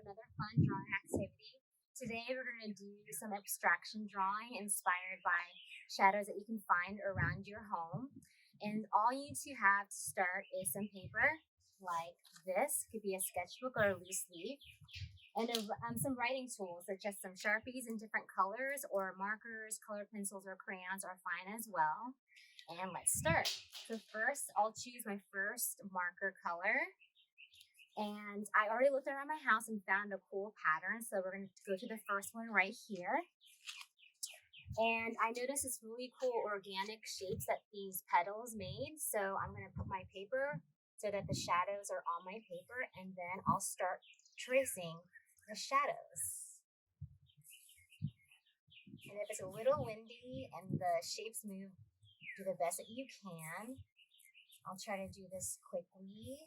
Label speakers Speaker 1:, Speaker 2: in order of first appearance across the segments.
Speaker 1: another fun drawing activity. Today we're going to do some abstraction drawing inspired by shadows that you can find around your home. And all you need to have to start is some paper like this, could be a sketchbook or a loose leaf, and some writing tools such as some Sharpies in different colors, or markers, colored pencils, or crayons are fine as well. And let's start. So first I'll choose my first marker color. And I already looked around my house and found a cool pattern. So we're going to go to the first one right here. And I noticed this really cool organic shapes that these petals made. So I'm going to put my paper so that the shadows are on my paper. And then I'll start tracing the shadows. And if it's a little windy and the shapes move, do the best that you can. I'll try to do this quickly.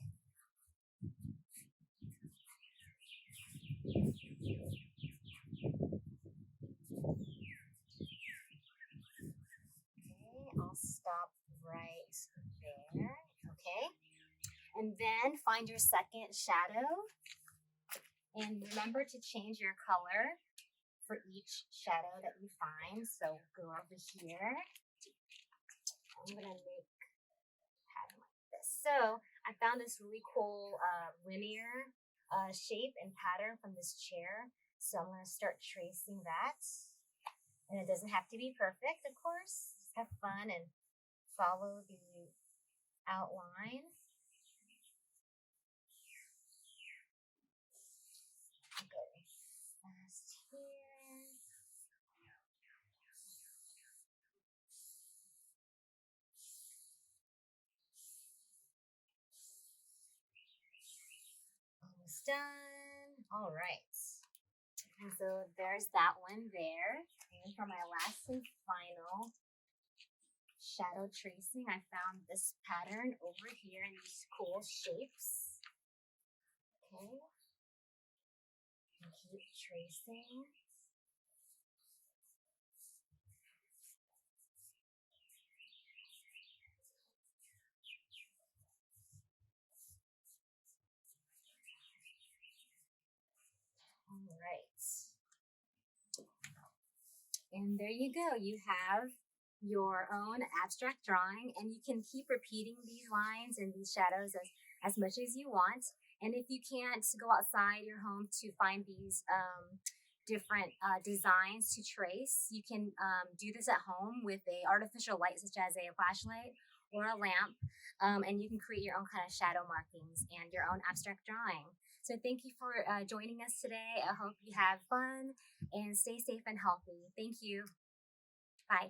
Speaker 1: I'll stop right there. Okay. And then find your second shadow. And remember to change your color for each shadow that you find. So go over here. I'm going to make a pattern like this. So I found this really cool linear shape and pattern from this chair. So I'm going to start tracing that. And it doesn't have to be perfect, of course. Just have fun and follow the outline. Go fast here. Almost done. All right. And so there's that one there. And for my last and final shadow tracing, I found this pattern over here in these cool shapes. Okay. And keep tracing. All right. And there you go. You have your own abstract drawing, and you can keep repeating these lines and these shadows as much as you want. And if you can't go outside your home to find these different designs to trace, you can do this at home with a artificial light such as a flashlight or a lamp, and you can create your own kind of shadow markings and your own abstract drawing. So thank you for joining us today. I hope you have fun and stay safe and healthy. Thank you. Bye.